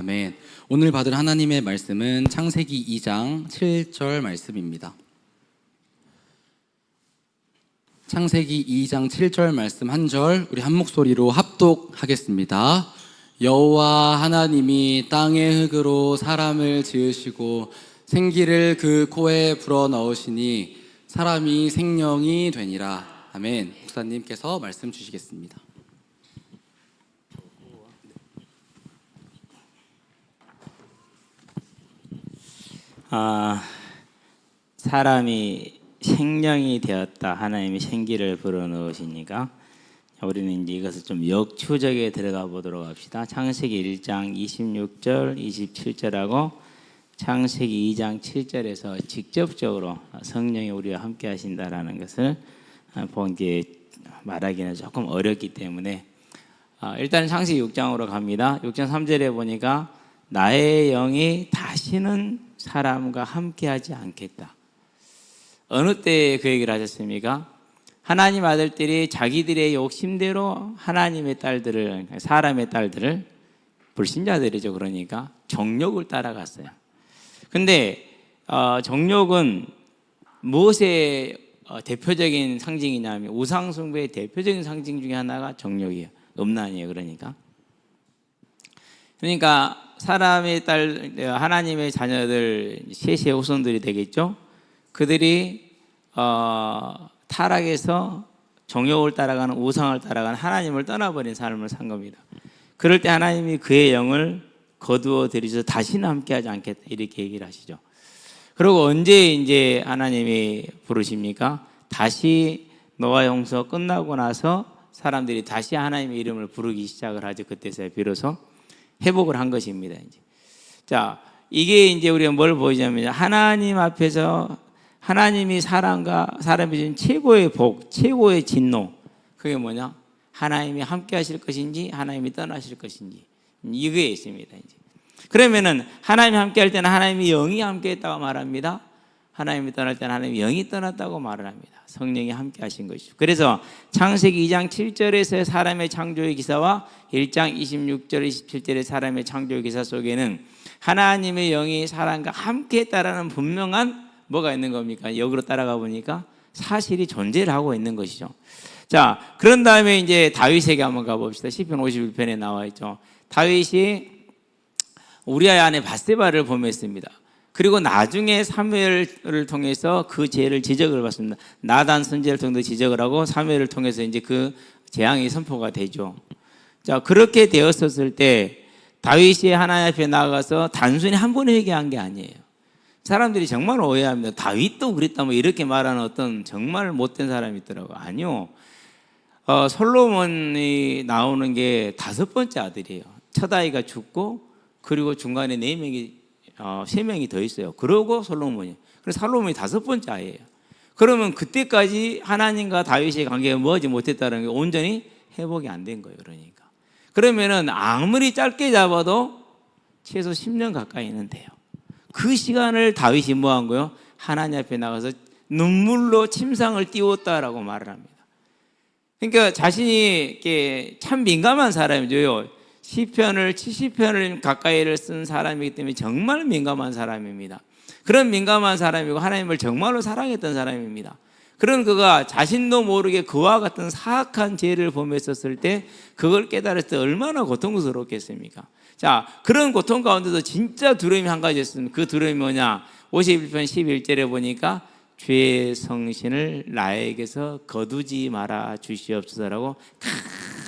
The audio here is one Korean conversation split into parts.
아멘. 오늘 받을 하나님의 말씀은 창세기 2장 7절 말씀입니다. 창세기 2장 7절 말씀 한 절 우리 한 목소리로 합독하겠습니다. 여호와 하나님이 땅의 흙으로 사람을 지으시고 생기를 그 코에 불어넣으시니 사람이 생명이 되니라. 아멘. 목사님께서 말씀 주시겠습니다. 사람이 생명이 되었다. 하나님이 생기를 불어넣으시니까 우리는 이제 이것을 좀 역추적에 들어가 보도록 합시다. 창세기 1장 26절, 27절하고 창세기 2장 7절에서 직접적으로 성령이 우리와 함께 하신다라는 것을 본게 말하기는 조금 어렵기 때문에 일단 창세기 6장으로 갑니다. 6장 3절에 보니까 나의 영이 다시는 사람과 함께하지 않겠다. 어느 때에 그 얘기를 하셨습니까? 하나님 아들들이 자기들의 욕심대로 하나님의 딸들을, 사람의 딸들을, 불신자들이죠. 그러니까 정욕을 따라갔어요. 근데 정욕은 무엇의 대표적인 상징이냐면 우상숭배의 대표적인 상징 중에 하나가 정욕이에요. 음란이에요. 그러니까 사람의 딸, 하나님의 자녀들, 셋의 후손들이 되겠죠. 그들이 타락해서 정욕을 따라가는, 우상을 따라가는, 하나님을 떠나버린 삶을 산 겁니다. 그럴 때 하나님이 그의 영을 거두어 들이셔서 다시는 함께하지 않겠다 이렇게 얘기를 하시죠. 그리고 언제 이제 하나님이 부르십니까? 다시 노아 홍수 끝나고 나서 사람들이 다시 하나님의 이름을 부르기 시작을 하죠. 그때서야 비로소 회복을 한 것입니다. 이제. 자, 이게 이제 우리가 뭘 보이냐면 하나님 앞에서 하나님이 사람이 준 최고의 복, 최고의 진노, 그게 뭐냐? 하나님이 함께 하실 것인지 하나님이 떠나실 것인지 이게 있습니다. 이제. 그러면은 하나님이 함께 할 때는 하나님이 영이 함께 했다고 말합니다. 하나님이 떠날 때는 하나님이 영이 떠났다고 말을 합니다. 성령이 함께 하신 것이죠. 그래서 창세기 2장 7절에서의 사람의 창조의 기사와 1장 26절, 27절의 사람의 창조의 기사 속에는 하나님의 영이 사람과 함께 했다라는 분명한 뭐가 있는 겁니까? 역으로 따라가 보니까 사실이 존재를 하고 있는 것이죠. 자, 그런 다음에 이제 다윗에게 한번 가봅시다. 시편 51편에 나와 있죠. 다윗이 우리아의 아내 밧세바를 범했습니다. 그리고 나중에 사무엘을 통해서 그 죄를 지적을 받습니다. 나단 선지자를 통해서 지적을 하고 사무엘을 통해서 이제 그 재앙이 선포가 되죠. 자, 그렇게 되었었을 때 다윗이 하나님 앞에 나가서 단순히 한 번 회개한 게 아니에요. 사람들이 정말 오해합니다. 다윗도 그랬다 뭐 이렇게 말하는 어떤 정말 못된 사람이 있더라고요. 아니요. 솔로몬이 나오는 게 5번째 아들이에요. 첫 아이가 죽고 그리고 중간에 3명이 더 있어요. 그러고 솔로몬이. 그래서 솔로몬이 5번째 아이예요. 그러면 그때까지 하나님과 다윗의 관계가 뭐하지 못했다는 게 온전히 회복이 안 된 거예요. 그러면은 아무리 짧게 잡아도 최소 10년 가까이는 돼요. 그 시간을 다윗이 뭐 한 거예요? 하나님 앞에 나가서 눈물로 침상을 띄웠다라고 말을 합니다. 그러니까 자신이 이렇게 참 민감한 사람이죠. 시편을 70편을 가까이를 쓴 사람이기 때문에 정말 민감한 사람입니다. 그런 민감한 사람이고 하나님을 정말로 사랑했던 사람입니다. 그런 그가 자신도 모르게 그와 같은 사악한 죄를 범했었을 때 그걸 깨달을 때 얼마나 고통스럽겠습니까? 자, 그런 고통 가운데도 진짜 두려움이 한 가지 있습니다. 그 두려움이 뭐냐? 51편 11절에 보니까 죄의 성신을 나에게서 거두지 마라 주시옵소서라고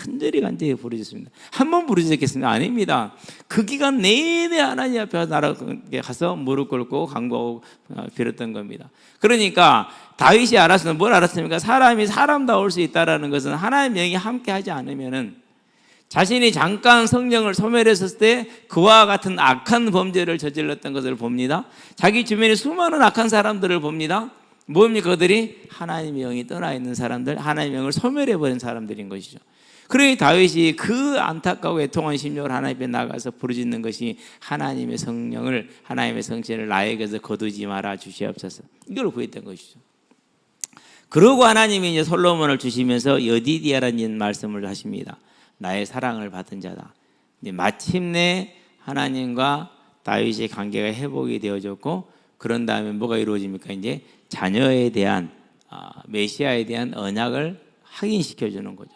간절히 부르셨습니다. 한 번 부르셨겠습니까? 아닙니다. 그 기간 내내 하나님 앞에 가서 무릎 꿇고 간구하고 빌었던 겁니다. 그러니까 다윗이 알았으면 뭘 알았습니까? 사람이 사람다울 수 있다는 것은 하나님의 영이 함께 하지 않으면은 자신이 잠깐 성령을 소멸했을 때 그와 같은 악한 범죄를 저질렀던 것을 봅니다. 자기 주변에 수많은 악한 사람들을 봅니다. 뭡니까? 그들이 하나님의 영이 떠나 있는 사람들, 하나님의 영을 소멸해버린 사람들인 것이죠. 그러니 다윗이 그 안타까고 애통한 심령을 하나님 앞에 나가서 부르짖는 것이 하나님의 성령을, 하나님의 성신을 나에게서 거두지 마라 주시옵소서, 이걸 구했던 것이죠. 그러고 하나님이 이제 솔로몬을 주시면서 여디디아라는 말씀을 하십니다. 나의 사랑을 받은 자다. 마침내 하나님과 다윗의 관계가 회복이 되어졌고, 그런 다음에 뭐가 이루어집니까? 이제 자녀에 대한 메시아에 대한 언약을 확인시켜 주는 거죠.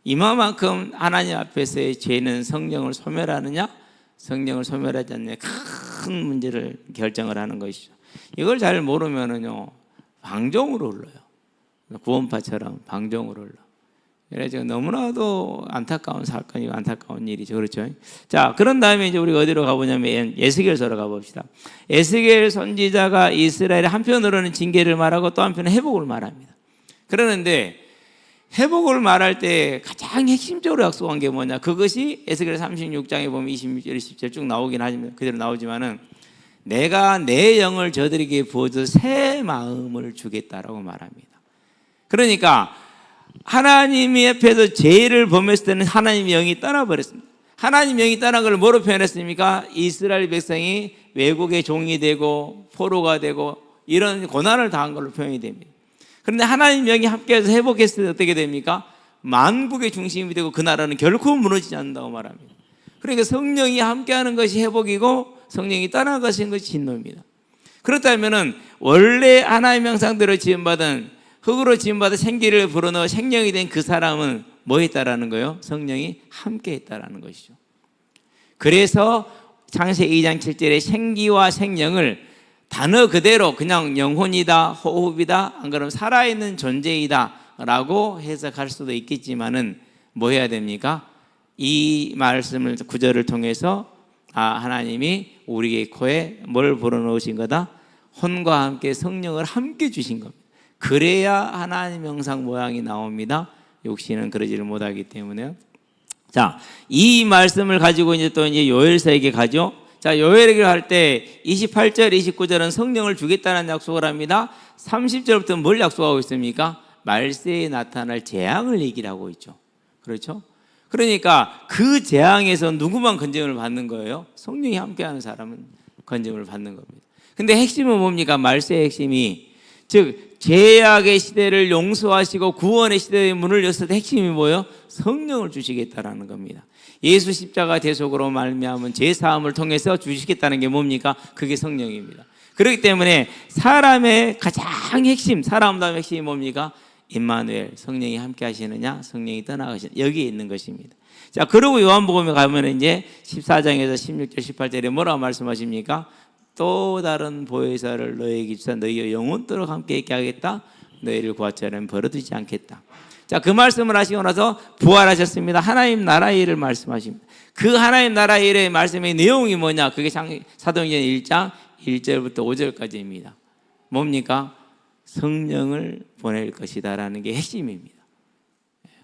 이만큼 하나님 앞에서의 죄는 성령을 소멸하느냐, 성령을 소멸하지 않느냐, 큰 문제를 결정을 하는 것이죠. 이걸 잘 모르면은요, 방종으로 흘러요. 구원파처럼 방종으로 흘러. 그래서 너무나도 안타까운 사건이고 안타까운 일이죠. 그렇죠? 자, 그런 다음에 이제 우리가 어디로 가보냐면 에스겔서로 가봅시다. 에스겔 선지자가 이스라엘의 한편으로는 징계를 말하고 또 한편은 회복을 말합니다. 그러는데 회복을 말할 때 가장 핵심적으로 약속한 게 뭐냐? 그것이 에스겔 36장에 보면 26절, 20절 쭉 나오긴 하지만, 그대로 나오지만은, 내가 내 영을 저들에게 부어줘 새 마음을 주겠다라고 말합니다. 그러니까 하나님 앞에서 죄를 범했을 때는 하나님의 영이 떠나버렸습니다. 하나님 영이 떠난 걸 뭐로 표현했습니까? 이스라엘 백성이 외국의 종이 되고 포로가 되고 이런 고난을 당한 걸로 표현이 됩니다. 그런데 하나님 영이 함께해서 회복했을 때 어떻게 됩니까? 만국의 중심이 되고 그 나라는 결코 무너지지 않는다고 말합니다. 그러니까 성령이 함께하는 것이 회복이고 성령이 떠난 것인 것이 진노입니다. 그렇다면은 원래 하나님의 형상대로 지음받은, 흙으로 지음받아 생기를 불어넣어 생명이 된 그 사람은 뭐 했다라는 거예요? 성령이 함께 했다라는 것이죠. 그래서 창세기 2장 7절에 생기와 생명을 단어 그대로 그냥 영혼이다, 호흡이다, 안 그러면 살아있는 존재이다 라고 해석할 수도 있겠지만은 뭐 해야 됩니까? 이 말씀을, 구절을 통해서 하나님이 우리의 코에 뭘 불어넣으신 거다? 혼과 함께 성령을 함께 주신 겁니다. 그래야 하나님 형상 모양이 나옵니다. 육신은 그러지를 못하기 때문에요. 자, 이 말씀을 가지고 이제 또 이제 요엘서에게 가죠. 자, 요엘에게 갈 때 28절, 29절은 성령을 주겠다는 약속을 합니다. 30절부터 뭘 약속하고 있습니까? 말세에 나타날 재앙을 얘기를 하고 있죠. 그렇죠? 그러니까 그 재앙에서 누구만 건짐을 받는 거예요? 성령이 함께하는 사람은 건짐을 받는 겁니다. 근데 핵심은 뭡니까? 말세의 핵심이, 즉 죄악의 시대를 용서하시고 구원의 시대의 문을 였을 때 핵심이 뭐예요? 성령을 주시겠다라는 겁니다. 예수 십자가 대속으로 말미암은 죄 사함을 통해서 주시겠다는 게 뭡니까? 그게 성령입니다. 그렇기 때문에 사람의 가장 핵심, 사람 다음 핵심이 뭡니까? 임마누엘, 성령이 함께 하시느냐, 성령이 떠나가시느냐, 여기에 있는 것입니다. 자, 그리고 요한복음에 가면 이제 14장에서 16절, 18절에 뭐라고 말씀하십니까? 또 다른 보혜사를 너희에게 주사 너희의 영원토록 함께 있게 하겠다. 너희를 구하처럼 버려두지 않겠다. 자, 그 말씀을 하시고 나서 부활하셨습니다. 하나님 나라의 일을 말씀하십니다. 그 하나님 나라의 일의 말씀의 내용이 뭐냐? 그게 사도행전 1장 1절부터 5절까지입니다. 뭡니까? 성령을 보낼 것이다라는 게 핵심입니다.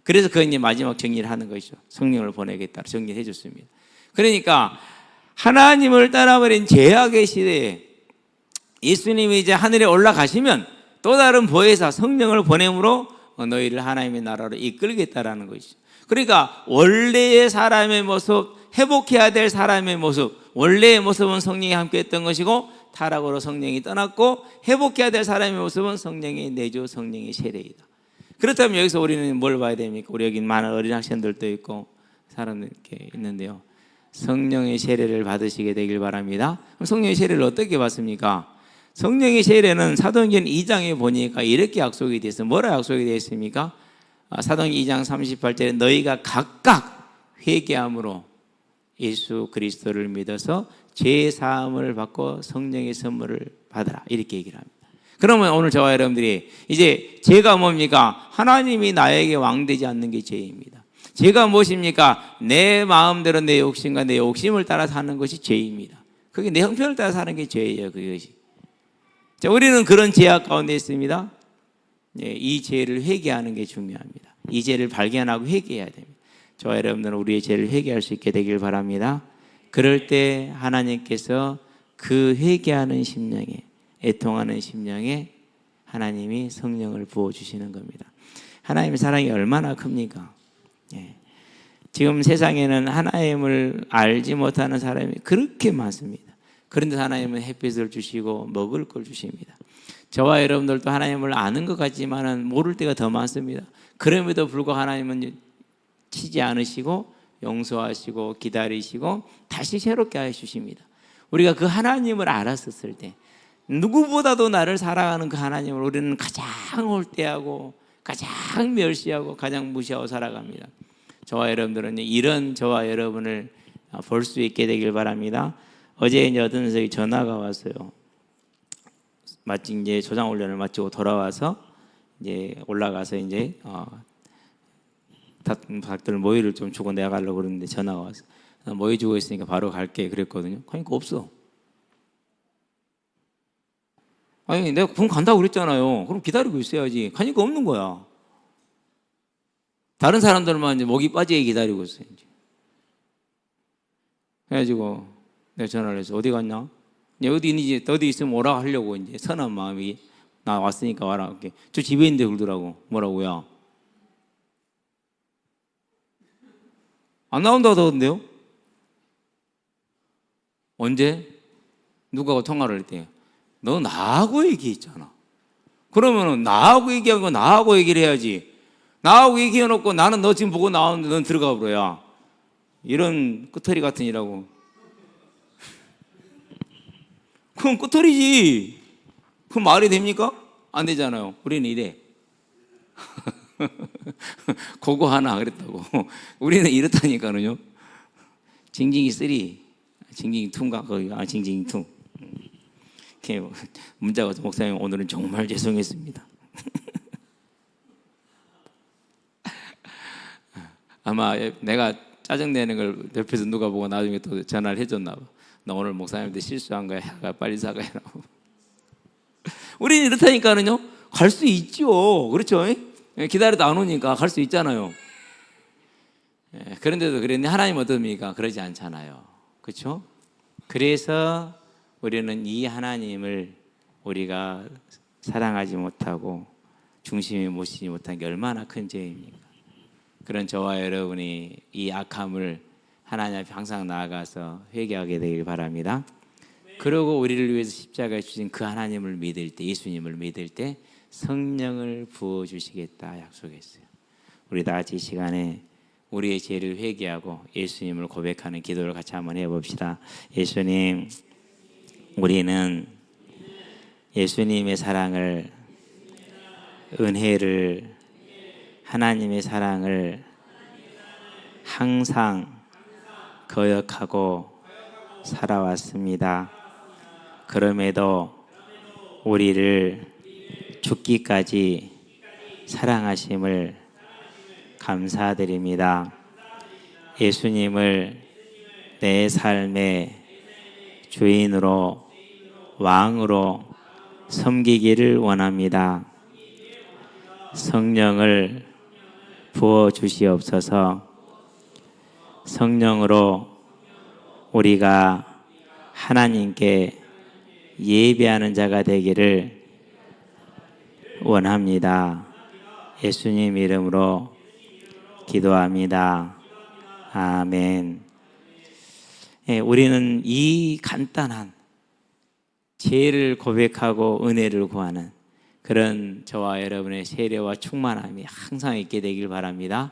그래서 그 이제 마지막 정리를 하는 것이죠. 성령을 보내겠다 정리해 줬습니다. 그러니까 하나님을 떠나버린 죄악의 시대에 예수님이 이제 하늘에 올라가시면 또 다른 보혜사 성령을 보냄으로 너희를 하나님의 나라로 이끌겠다라는 것이죠. 그러니까 원래의 사람의 모습, 회복해야 될 사람의 모습, 원래의 모습은 성령이 함께했던 것이고 타락으로 성령이 떠났고, 회복해야 될 사람의 모습은 성령의 내주, 성령의 세례이다. 그렇다면 여기서 우리는 뭘 봐야 됩니까? 우리 여기 많은 어린 학생들도 있고 사람들 이렇게 있는데요. 성령의 세례를 받으시게 되길 바랍니다. 그럼 성령의 세례를 어떻게 받습니까? 성령의 세례는 사도행전 2장에 보니까 이렇게 약속이 되어 있어요. 뭐라 약속이 되어 있습니까? 사도행전 2장 38절에 너희가 각각 회개함으로 예수 그리스도를 믿어서 죄 사함을 받고 성령의 선물을 받으라, 이렇게 얘기를 합니다. 그러면 오늘 저와 여러분들이 이제 죄가 뭡니까? 하나님이 나에게 왕되지 않는 게 죄입니다. 죄가 무엇입니까? 내 마음대로 내 욕심과 내 욕심을 따라 사는 것이 죄입니다. 그게 내 형편을 따라 사는 게 죄예요. 그것이. 자, 우리는 그런 죄악 가운데 있습니다. 이 죄를 회개하는 게 중요합니다. 이 죄를 발견하고 회개해야 됩니다. 저와 여러분들은 우리의 죄를 회개할 수 있게 되길 바랍니다. 그럴 때 하나님께서 그 회개하는 심령에, 애통하는 심령에 하나님이 성령을 부어주시는 겁니다. 하나님의 사랑이 얼마나 큽니까? 지금 세상에는 하나님을 알지 못하는 사람이 그렇게 많습니다. 그런데 하나님은 햇빛을 주시고 먹을 걸 주십니다. 저와 여러분들도 하나님을 아는 것 같지만 모를 때가 더 많습니다. 그럼에도 불구하고 하나님은 치지 않으시고 용서하시고 기다리시고 다시 새롭게 해주십니다. 우리가 그 하나님을 알았었을 때 누구보다도 나를 사랑하는 그 하나님을 우리는 가장 홀대하고 가장 멸시하고 가장 무시하고 살아갑니다. 저와 여러분들은 이런 저와 여러분을 볼 수 있게 되길 바랍니다. 어제 이제 어떤 선생님이 전화가 왔어요. 마치 이제 조장 훈련을 마치고 돌아와서 이제 올라가서 이제 닭들 모이를 좀 주고 내가 가려고 그러는데 전화가 왔어. 모이 주고 있으니까 바로 갈게 그랬거든요. 그러니까 없어. 아니 내가 군 간다고 그랬잖아요. 그럼 기다리고 있어야지. 가니까 없는 거야. 다른 사람들만 이제 목이 빠지게 기다리고 있어요. 이제. 그래가지고 내가 전화를 해서 어디 갔냐? 어디 있는지 어디 있으면 오라 하려고 이제 선한 마음이 나 왔으니까 와라. 이렇게. 저 집에 있는데 그러더라고. 뭐라고요? 안 나온다고 하던데요? 언제? 누가 통화를 했대요. 너 나하고 얘기했잖아. 그러면은 나하고 얘기한 거 나하고 얘기를 해야지. 나하고 얘기해놓고 나는 너 지금 보고 나오는데 넌 들어가 버려야. 이런 끄터리 같은 이라고. 그건 끄터리지. 그럼 말이 됩니까? 안 되잖아요. 우리는 이래. 그거 하나 그랬다고. 우리는 이렇다니까는요. 징징이 3, 징징이 2인가 거기가 징징이 2. 문자가 와서 목사님 오늘은 정말 죄송했습니다. 아마 내가 짜증내는 걸 옆에서 누가 보고 나중에 또 전화를 해줬나 봐. 나 오늘 목사님한테 실수한 거야. 빨리 사과해라고. 우리는 이렇다니까는요. 갈 수 있죠. 그렇죠? 기다려도 안 오니까 갈 수 있잖아요. 그런데도 그랬는데 하나님 어떻습니까? 그러지 않잖아요. 그렇죠? 그래서 우리는 이 하나님을 우리가 사랑하지 못하고 중심에 모시지 못한 게 얼마나 큰 죄입니까? 그런 저와 여러분이 이 악함을 하나님 앞에 항상 나아가서 회개하게 되길 바랍니다. 그리고 우리를 위해서 십자가에 주신 그 하나님을 믿을 때, 예수님을 믿을 때 성령을 부어주시겠다 약속했어요. 우리 다 같이 이 시간에 우리의 죄를 회개하고 예수님을 고백하는 기도를 같이 한번 해봅시다. 예수님, 우리는 예수님의 사랑을, 은혜를, 하나님의 사랑을 항상 거역하고 살아왔습니다. 그럼에도 우리를 죽기까지 사랑하심을 감사드립니다. 예수님을 내 삶의 주인으로 왕으로 섬기기를 원합니다. 성령을 부어 주시옵소서. 성령으로 우리가 하나님께 예배하는 자가 되기를 원합니다. 예수님 이름으로 기도합니다. 아멘. 우리는 이 간단한 죄를 고백하고 은혜를 구하는 그런 저와 여러분의 세례와 충만함이 항상 있게 되길 바랍니다.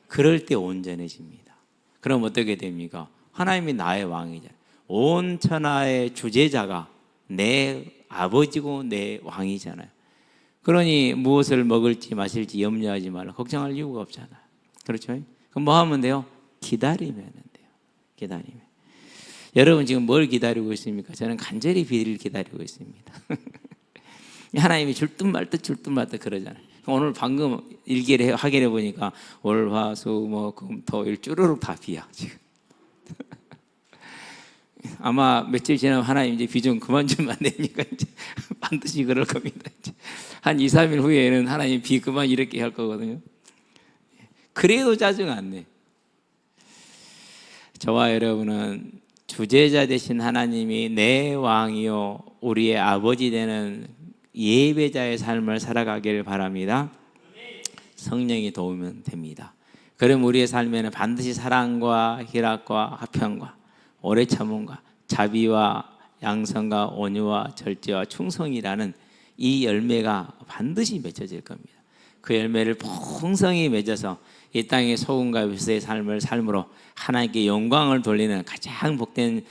그럴 때 온전해집니다. 그럼 어떻게 됩니까? 하나님이 나의 왕이잖아요. 온 천하의 주제자가 내 아버지고 내 왕이잖아요. 그러니 무엇을 먹을지 마실지 염려하지 말라. 걱정할 이유가 없잖아요. 그렇죠? 그럼 뭐 하면 돼요? 기다리면 돼요. 기다리면. 여러분 지금 뭘 기다리고 있습니까? 저는 간절히 비를 기다리고 있습니다. 하나님이 줄 듯 말 듯 그러잖아요. 오늘 방금 일기를 확인해 보니까 월, 화, 수, 목, 금, 토, 일 쭈루룩 다 비야 지금. 아마 며칠 지나면 하나님 이제 비 좀 그만 주면 안 됩니까? 이제 반드시 그럴 겁니다. 이제 한 2, 3일 후에는 하나님 비 그만 이렇게 할 거거든요. 그래도 짜증 안 내. 저와 여러분은 주제자 되신 하나님이 내 왕이요 우리의 아버지 되는 예배자의 삶을 살아가기를 바랍니다. 성령이 도우면 됩니다. 그럼 우리의 삶에는 반드시 사랑과 희락과 화평과 오래 참음과 자비와 양선과 온유와 절제와 충성이라는 이 열매가 반드시 맺혀질 겁니다. 그 열매를 풍성히 맺어서 이 땅의 소금과 벼슬의 삶을 삶으로 하나님께 영광을 돌리는 가장 복된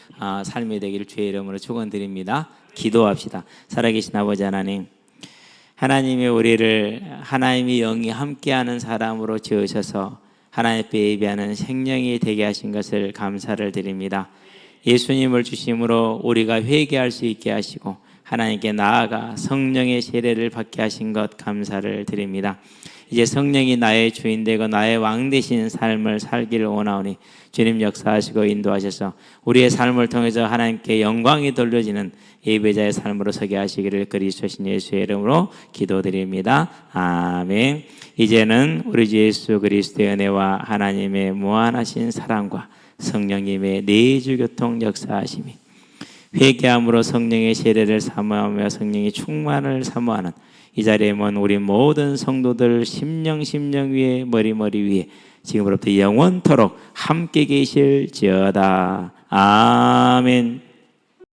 삶이 되기를 주의 이름으로 축원드립니다. 기도합시다. 살아계신 아버지 하나님, 하나님이 우리를 하나님의 영이 함께하는 사람으로 지으셔서 하나님 앞에 예배하는 생명이 되게 하신 것을 감사를 드립니다. 예수님을 주심으로 우리가 회개할 수 있게 하시고 하나님께 나아가 성령의 세례를 받게 하신 것 감사를 드립니다. 이제 성령이 나의 주인 되고 나의 왕 되신 삶을 살기를 원하오니 주님 역사하시고 인도하셔서 우리의 삶을 통해서 하나님께 영광이 돌려지는 예배자의 삶으로 서게 하시기를 그리스도신 예수의 이름으로 기도드립니다. 아멘. 이제는 우리 주 예수 그리스도의 은혜와 하나님의 무한하신 사랑과 성령님의 내주교통 역사하심이 회개함으로 성령의 세례를 사모하며 성령의 충만을 사모하는 이 자리에 모인 우리 모든 성도들 심령 위에 머리 위에 지금부터 영원토록 함께 계실지어다. 아멘.